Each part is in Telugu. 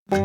Hello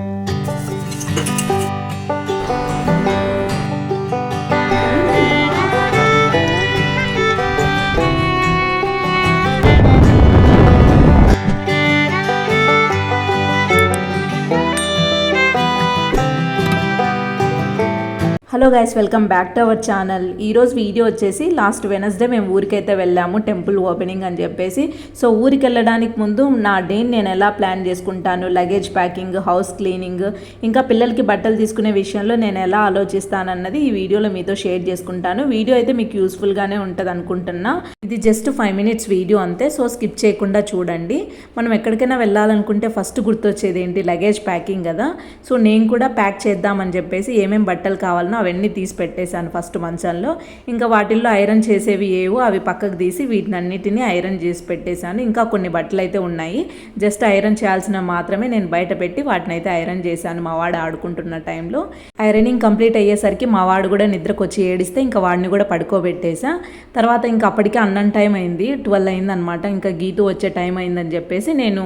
guys, welcome back to our channel. ఈరోజు వీడియో వచ్చేసి లాస్ట్ వెనస్డే మేము ఊరికైతే వెళ్ళాము, టెంపుల్ ఓపెనింగ్ అని చెప్పేసి. సో ఊరికి వెళ్ళడానికి ముందు నా డేని నేను ఎలా ప్లాన్ చేసుకుంటాను, లగేజ్ ప్యాకింగ్, హౌస్ క్లీనింగ్, ఇంకా పిల్లలకి బట్టలు తీసుకునే విషయంలో నేను ఎలా ఆలోచిస్తానన్నది ఈ వీడియోలో మీతో షేర్ చేసుకుంటాను. వీడియో అయితే మీకు యూస్ఫుల్గానే ఉంటుంది అనుకుంటున్నా. ఇది జస్ట్ 5 minutes వీడియో అంతే, సో స్కిప్ చేయకుండా చూడండి. మనం ఎక్కడికైనా వెళ్ళాలనుకుంటే ఫస్ట్ గుర్తొచ్చేది ఏంటి? లగేజ్ ప్యాకింగ్ కదా. సో నేను కూడా ప్యాక్ చేద్దామని చెప్పేసి ఏమేమి బట్టలు కావాలనో అవన్నీ తీసి పెట్టేశాను ఫస్ట్ మంచంలో. ఇంకా వాటిల్లో ఐరన్ చేసేవి ఏవో అవి పక్కకు తీసి వీటిని అన్నిటినీ ఐరన్ చేసి పెట్టేశాను. ఇంకా కొన్ని బట్టలు అయితే ఉన్నాయి, జస్ట్ ఐరన్ చేయాల్సిన మాత్రమే నేను బయట పెట్టి వాటిని అయితే ఐరన్ చేశాను మా వాడు ఆడుకుంటున్న టైంలో. ఐరనింగ్ కంప్లీట్ అయ్యేసరికి మా వాడు కూడా నిద్రకు వచ్చి ఏడిస్తే ఇంకా వాడిని కూడా పడుకోబెట్టేసా. తర్వాత ఇంకా అప్పటికే అన్నం టైం అయింది, 12 అయిందనమాట. ఇంకా గీతు వచ్చే టైం అయిందని చెప్పేసి నేను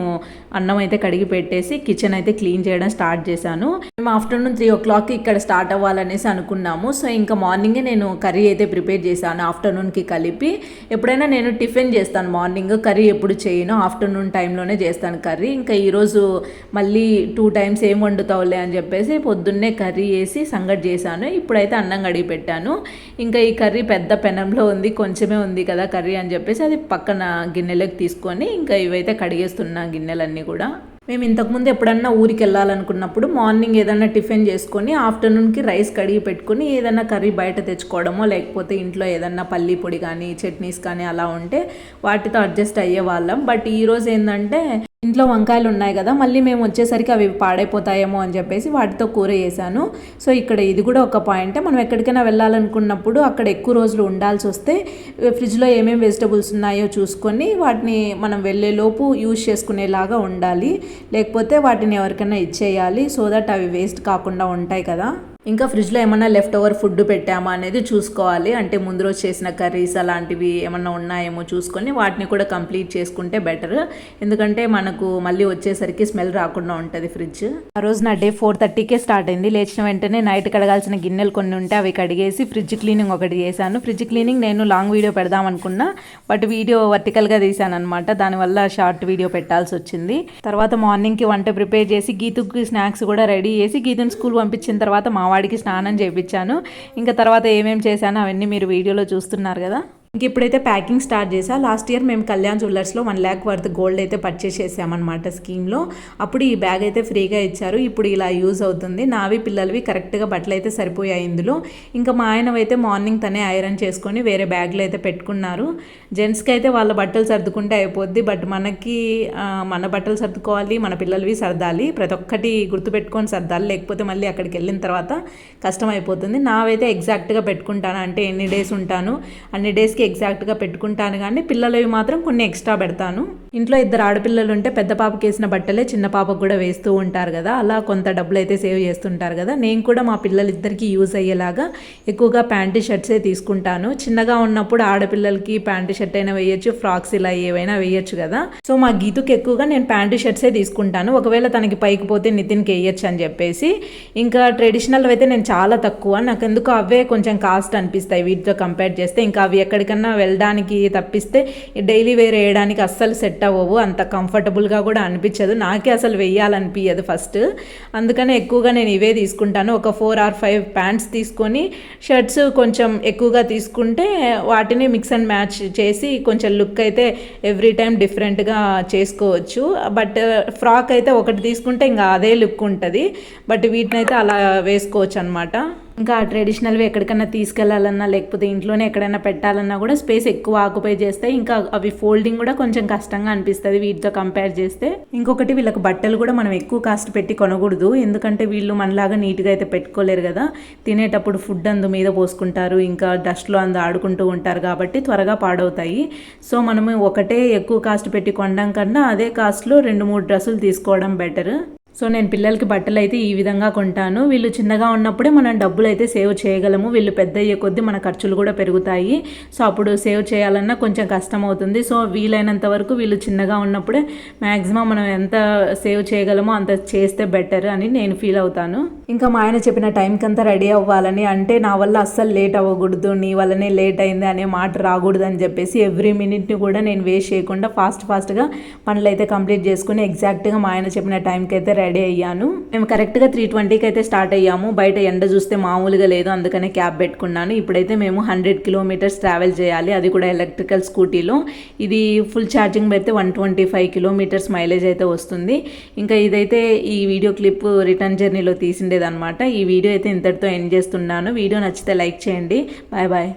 అన్నం అయితే కడిగి పెట్టేసి కిచెన్ అయితే క్లీన్ చేయడం స్టార్ట్ చేశాను. మేము ఆఫ్టర్నూన్ 3 o'clockకి ఇక్కడ స్టార్ట్ అవ్వాలనేసి అనుకున్నాము. సో ఇంకా మార్నింగే నేను కర్రీ అయితే ప్రిపేర్ చేశాను ఆఫ్టర్నూన్కి కలిపి. ఎప్పుడైనా నేను టిఫిన్ చేస్తాను మార్నింగ్, కర్రీ ఎప్పుడు చేయను, ఆఫ్టర్నూన్ టైంలోనే చేస్తాను కర్రీ. ఇంకా ఈరోజు మళ్ళీ 2 times ఏం వండుతావులే అని చెప్పేసి పొద్దున్నే కర్రీ వేసి సంగటి చేశాను. ఇప్పుడైతే అన్నం కడిగి పెట్టాను. ఇంకా ఈ కర్రీ పెద్ద పెనంలో ఉంది, కొంచెమే ఉంది కదా కర్రీ అని చెప్పేసి అది పక్కన గిన్నెలోకి తీసుకొని ఇంకా ఇవైతే కడిగేస్తున్నా గిన్నెలన్నీ కూడా. మేము ఇంతకుముందు ఎప్పుడన్నా ఊరికి వెళ్ళాలనుకున్నప్పుడు మార్నింగ్ ఏదైనా టిఫిన్ చేసుకొని ఆఫ్టర్నూన్కి రైస్ కడిగి పెట్టుకొని ఏదైనా కర్రీ బయట తెచ్చుకోవడమో, లేకపోతే ఇంట్లో ఏదన్నా పల్లీ పొడి కానీ చట్నీస్ కానీ అలా ఉంటే వాటితో అడ్జస్ట్ అయ్యే వాళ్ళం. బట్ ఈరోజు ఏంటంటే ఇంట్లో వంకాయలు ఉన్నాయి కదా, మళ్ళీ మేము వచ్చేసరికి అవి పాడైపోతాయేమో అని చెప్పేసి వాటితో కూర చేశాను. సో ఇక్కడ ఇది కూడా ఒక పాయింటే, మనం ఎక్కడికైనా వెళ్ళాలనుకున్నప్పుడు అక్కడ ఎక్కువ రోజులు ఉండాల్సి వస్తే ఫ్రిడ్జ్లో ఏమేమి వెజిటబుల్స్ ఉన్నాయో చూసుకొని వాటిని మనం వెళ్ళేలోపు యూజ్ చేసుకునేలాగా ఉండాలి, లేకపోతే వాటిని ఎవరికైనా ఇచ్చేయాలి. సో దట్ అవి వేస్ట్ కాకుండా ఉంటాయి కదా. ఇంకా ఫ్రిడ్జ్లో ఏమన్నా లెఫ్ట్ ఓవర్ ఫుడ్ పెట్టామా అనేది చూసుకోవాలి. అంటే ముందు రోజు చేసిన కర్రీస్ అలాంటివి ఏమన్నా ఉన్నాయేమో చూసుకొని వాటిని కూడా కంప్లీట్ చేసుకుంటే బెటర్. ఎందుకంటే మనకు మళ్ళీ వచ్చేసరికి స్మెల్ రాకుండా ఉంటుంది ఫ్రిడ్జ్. ఆ రోజు నా డే 4:30కే స్టార్ట్ అయింది. లేచిన వెంటనే నైట్ కడగాల్సిన గిన్నెలు కొన్ని ఉంటే అవి కడిగేసి ఫ్రిడ్జ్ క్లీనింగ్ ఒకటి చేశాను. ఫ్రిడ్జ్ క్లీనింగ్ నేను లాంగ్ వీడియో పెడదాం అనుకున్నా, బట్ వీడియో వర్టికల్గా తీశాను అనమాట, దానివల్ల షార్ట్ వీడియో పెట్టాల్సి వచ్చింది. తర్వాత మార్నింగ్కి వంట ప్రిపేర్ చేసి గీతుకి స్నాక్స్ కూడా రెడీ చేసి గీతుని స్కూల్ పంపించిన తర్వాత మా వాడికి స్నానం చేయించాను. ఇంకా తర్వాత ఏమేమి చేశానో అవన్నీ మీరు వీడియోలో చూస్తున్నారు కదా. ఇంక ఇప్పుడైతే ప్యాకింగ్ స్టార్ట్ చేసా. లాస్ట్ ఇయర్ మేము కళ్యాణ్ జ్యువెలర్స్లో 1 lakh వర్త్ గోల్డ్ అయితే పర్చేస్ చేసామన్నమాట స్కీమ్లో. అప్పుడు ఈ బ్యాగ్ అయితే ఫ్రీగా ఇచ్చారు. ఇప్పుడు ఇలా యూజ్ అవుతుంది. నావి పిల్లలవి కరెక్ట్గా బట్టలు అయితే సరిపోయాయి ఇందులో. ఇంకా మా ఆయన అయితే మార్నింగ్ తనే ఐరన్ చేసుకొని వేరే బ్యాగ్లో అయితే పెట్టుకున్నారు. జెంట్స్కి అయితే వాళ్ళ బట్టలు సర్దుకుంటే అయిపోద్ది, బట్ మనకి మన బట్టలు సర్దుకోవాలి, మన పిల్లలవి సర్దాలి, ప్రతి ఒక్కటి గుర్తుపెట్టుకొని సర్దాలి, లేకపోతే మళ్ళీ అక్కడికి వెళ్ళిన తర్వాత కష్టం అయిపోతుంది. నావైతే ఎగ్జాక్ట్గా పెట్టుకుంటాను, అంటే ఎన్ని డేస్ ఉంటాను అన్ని డేస్కి ఎగ్జాక్ట్గా పెట్టుకుంటాను, కానీ పిల్లలవి మాత్రం కొన్ని ఎక్స్ట్రా పెడతాను. ఇంట్లో 2 ఆడపిల్లలు ఉంటే పెద్ద పాపకి వేసిన బట్టలే చిన్న పాపకు కూడా వేస్తూ ఉంటారు కదా, అలా కొంత డబ్బులు అయితే సేవ్ చేస్తుంటారు కదా. నేను కూడా మా పిల్లలిద్దరికీ యూజ్ అయ్యేలాగా ఎక్కువగా ప్యాంటు షర్ట్సే తీసుకుంటాను. చిన్నగా ఉన్నప్పుడు ఆడపిల్లలకి ప్యాంటు షర్ట్ అయినా వేయచ్చు, ఫ్రాక్స్ ఇలా ఏవైనా వేయచ్చు కదా. సో మా గీతుకి ఎక్కువగా నేను ప్యాంటు షర్ట్సే తీసుకుంటాను. ఒకవేళ తనకి పైకి పోతే నితిన్కి వేయచ్చు అని చెప్పేసి. ఇంకా ట్రెడిషనల్ అయితే నేను చాలా తక్కువ, నాకు ఎందుకు అవే కొంచెం కాస్ట్ అనిపిస్తాయి వీటితో కంపేర్ చేస్తే. ఇంకా అవి ఎక్కడికన్నా వెళ్ళడానికి తప్పిస్తే డైలీ వేర్ వేయడానికి అస్సలు సెట్ అవ్వవు, అంత కంఫర్టబుల్గా కూడా అనిపించదు, నాకే అసలు వేయాలనిపించదు ఫస్ట్. అందుకనే ఎక్కువగా నేను ఇవే తీసుకుంటాను. ఒక 4 or 5 ప్యాంట్స్ తీసుకొని షర్ట్స్ కొంచెం ఎక్కువగా తీసుకుంటే వాటిని మిక్స్ అండ్ మ్యాచ్ చేసి కొంచెం లుక్ అయితే ఎవ్రీ టైం డిఫరెంట్గా చేసుకోవచ్చు. బట్ ఫ్రాక్ అయితే ఒకటి తీసుకుంటే ఇంకా అదే లుక్ ఉంటుంది, బట్ వీటిని అయితే అలా వేసుకోవచ్చు అనమాట. ఇంకా ట్రెడిషనల్వి ఎక్కడికైనా తీసుకెళ్లాలన్నా లేకపోతే ఇంట్లోనే ఎక్కడైనా పెట్టాలన్నా కూడా స్పేస్ ఎక్కువ ఆక్యుపై చేస్తాయి. ఇంకా అవి ఫోల్డింగ్ కూడా కొంచెం కష్టంగా అనిపిస్తుంది వీటితో కంపేర్ చేస్తే. ఇంకొకటి వీళ్ళకి బట్టలు కూడా మనం ఎక్కువ కాస్ట్ పెట్టి కొనకూడదు, ఎందుకంటే వీళ్ళు మనలాగా నీట్గా అయితే పెట్టుకోలేరు కదా. తినేటప్పుడు ఫుడ్ అందు మీద పోసుకుంటారు, ఇంకా డస్ట్లో అందు ఆడుకుంటూ ఉంటారు కాబట్టి త్వరగా పాడవుతాయి. సో మనము ఒకటే ఎక్కువ కాస్ట్ పెట్టి కొనడం కన్నా అదే కాస్ట్లో 2-3 డ్రెస్సులు తీసుకోవడం బెటర్. సో నేను పిల్లలకి బట్టలు అయితే ఈ విధంగా కొంటాను. వీళ్ళు చిన్నగా ఉన్నప్పుడే మనం డబ్బులు అయితే సేవ్ చేయగలము. వీళ్ళు పెద్ద అయ్యే కొద్దీ మన ఖర్చులు కూడా పెరుగుతాయి. సో అప్పుడు సేవ్ చేయాలన్నా కొంచెం కష్టం అవుతుంది. సో వీలైనంత వరకు వీళ్ళు చిన్నగా ఉన్నప్పుడే మ్యాక్సిమం మనం ఎంత సేవ్ చేయగలమో అంత చేస్తే బెటర్ అని నేను ఫీల్ అవుతాను. ఇంకా మా ఆయన చెప్పిన టైంకి అంతా రెడీ అవ్వాలని, అంటే నా వల్ల అస్సలు లేట్ అవ్వకూడదు, నీ వల్లనే లేట్ అయింది అనే మాట రాకూడదు అని చెప్పేసి ఎవ్రీ మినిట్ని కూడా నేను వేస్ట్ చేయకుండా ఫాస్ట్గా పనులు అయితే కంప్లీట్ చేసుకుని ఎగ్జాక్ట్గా మా ఆయన చెప్పిన టైంకి అయితే రెడీ అయ్యాను. మేము కరెక్ట్గా 3:20కి అయితే స్టార్ట్ అయ్యాము. బయట ఎండ చూస్తే మామూలుగా లేదు, అందుకనే క్యాబ్ పెట్టుకున్నాను. ఇప్పుడైతే మేము 100 కిలోమీటర్స్ ట్రావెల్ చేయాలి, అది కూడా ఎలక్ట్రికల్ స్కూటీలో. ఇది ఫుల్ ఛార్జింగ్ పెడితే 125 కిలోమీటర్స్ మైలేజ్ అయితే వస్తుంది. ఇంకా ఇదైతే ఈ వీడియో క్లిప్ రిటర్న్ జర్నీలో తీసిండేదన్నమాట. ఈ వీడియో అయితే ఇంతటితో ఎండ్ చేస్తున్నాను. వీడియో నచ్చితే లైక్ చేయండి. Bye bye.